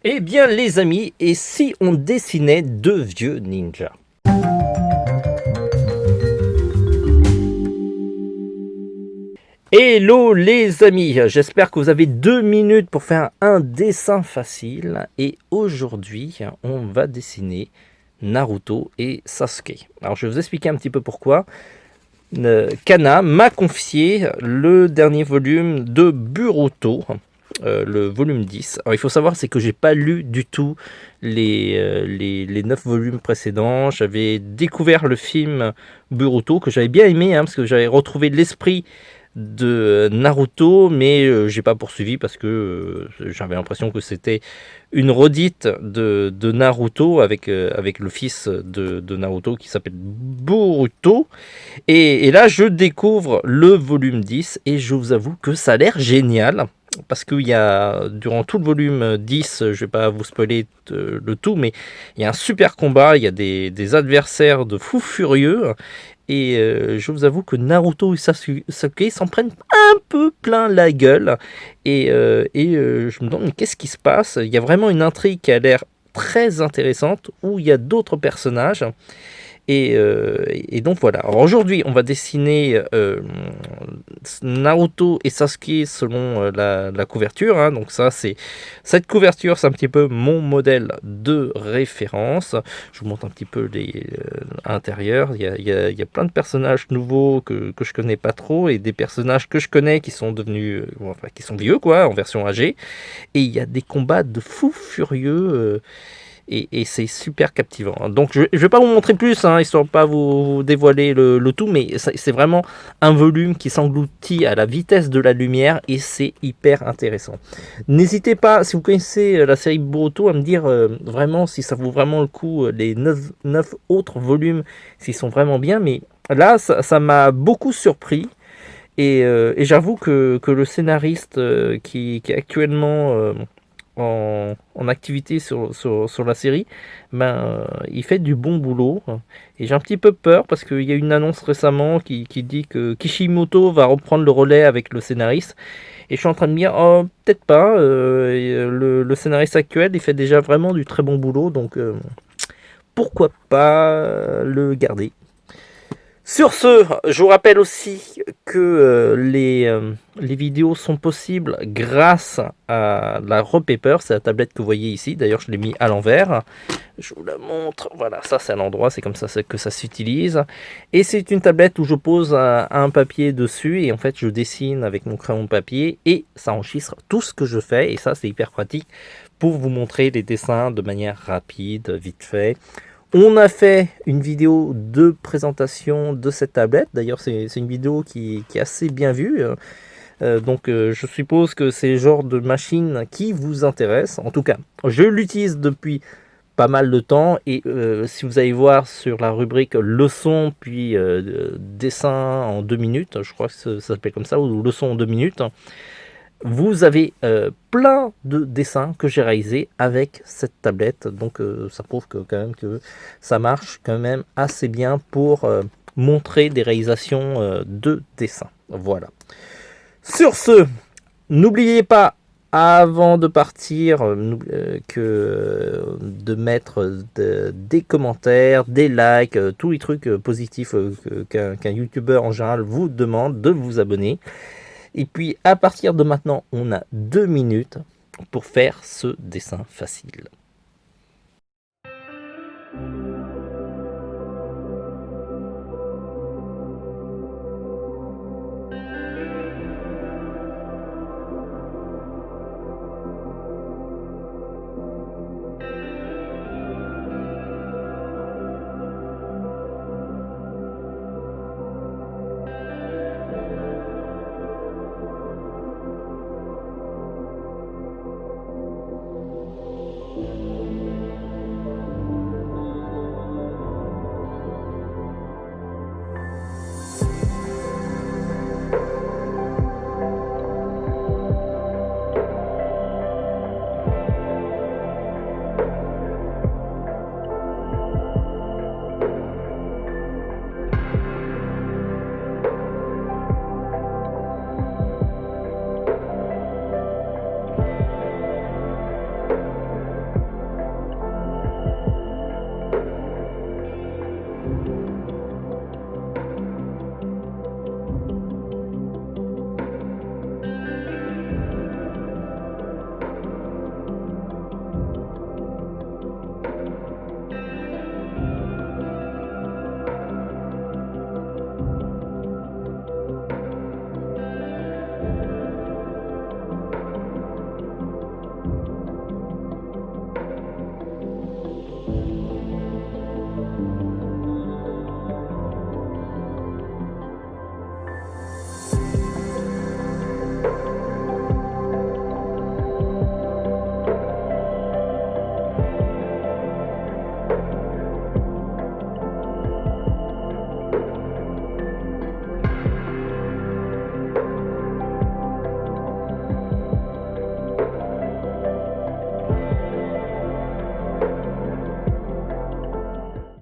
Eh bien les amis, et si on dessinait deux vieux ninjas? Hello les amis, j'espère que vous avez 2 minutes pour faire un dessin facile. Et aujourd'hui, on va dessiner Naruto et Sasuke. Alors je vais vous expliquer un petit peu pourquoi. Kana m'a confié le dernier volume de Boruto, le volume 10. Alors il faut savoir, c'est que j'ai pas lu du tout les 9 volumes précédents. J'avais découvert le film Boruto que j'avais bien aimé, parce que j'avais retrouvé l'esprit de Naruto, mais j'ai pas poursuivi parce que j'avais l'impression que c'était une redite de Naruto avec le fils de Naruto qui s'appelle Boruto. Et là, je découvre le volume 10 et je vous avoue que ça a l'air génial. Parce qu'il y a, durant tout le volume 10, je vais pas vous spoiler le tout, mais il y a un super combat, il y a des adversaires de fous furieux. Et je vous avoue que Naruto et Sasuke s'en prennent un peu plein la gueule. Je me demande, mais qu'est-ce qui se passe? Il y a vraiment une intrigue qui a l'air très intéressante, où il y a d'autres personnages. Et donc voilà. Alors aujourd'hui, on va dessiner Naruto et Sasuke selon la couverture. Donc cette couverture, c'est un petit peu mon modèle de référence. Je vous montre un petit peu à l'intérieur. Il y a plein de personnages nouveaux que je connais pas trop et des personnages que je connais qui sont devenus, qui sont vieux quoi, en version âgée. Et il y a des combats de fous furieux. Et c'est super captivant. Donc je ne vais pas vous montrer plus, histoire de pas vous dévoiler le tout, mais c'est vraiment un volume qui s'engloutit à la vitesse de la lumière et c'est hyper intéressant. N'hésitez pas, si vous connaissez la série Boruto, à me dire vraiment si ça vaut vraiment le coup, les 9 autres volumes, s'ils sont vraiment bien, mais là ça m'a beaucoup surpris. Et j'avoue que le scénariste qui est actuellement en activité sur la série, il fait du bon boulot. Et j'ai un petit peu peur parce qu'il y a une annonce récemment qui dit que Kishimoto va reprendre le relais avec le scénariste. Et je suis en train de me dire, oh, peut-être pas. Le scénariste actuel, il fait déjà vraiment du très bon boulot. Donc pourquoi pas le garder. Sur ce, je vous rappelle aussi que les vidéos sont possibles grâce à la Repaper, c'est la tablette que vous voyez ici. D'ailleurs, je l'ai mis à l'envers. Je vous la montre. Voilà, ça c'est à l'endroit, c'est comme ça que ça s'utilise. Et c'est une tablette où je pose un papier dessus et en fait, je dessine avec mon crayon papier et ça enregistre tout ce que je fais. Et ça, c'est hyper pratique pour vous montrer les dessins de manière rapide, vite fait. On a fait une vidéo de présentation de cette tablette. D'ailleurs, c'est une vidéo qui est assez bien vue. Donc, je suppose que c'est le genre de machine qui vous intéresse. En tout cas, je l'utilise depuis pas mal de temps. Et si vous allez voir sur la rubrique leçon, puis dessin en 2 minutes, je crois que ça s'appelle comme ça, ou leçon en 2 minutes, vous avez plein de dessins que j'ai réalisés avec cette tablette. Donc ça prouve quand même que ça marche quand même assez bien pour montrer des réalisations de dessins. Voilà. Sur ce, n'oubliez pas, avant de partir, de mettre des commentaires, des likes, tous les trucs positifs qu'un youtubeur en général vous demande, de vous abonner. Et puis à partir de maintenant, on a 2 minutes pour faire ce dessin facile.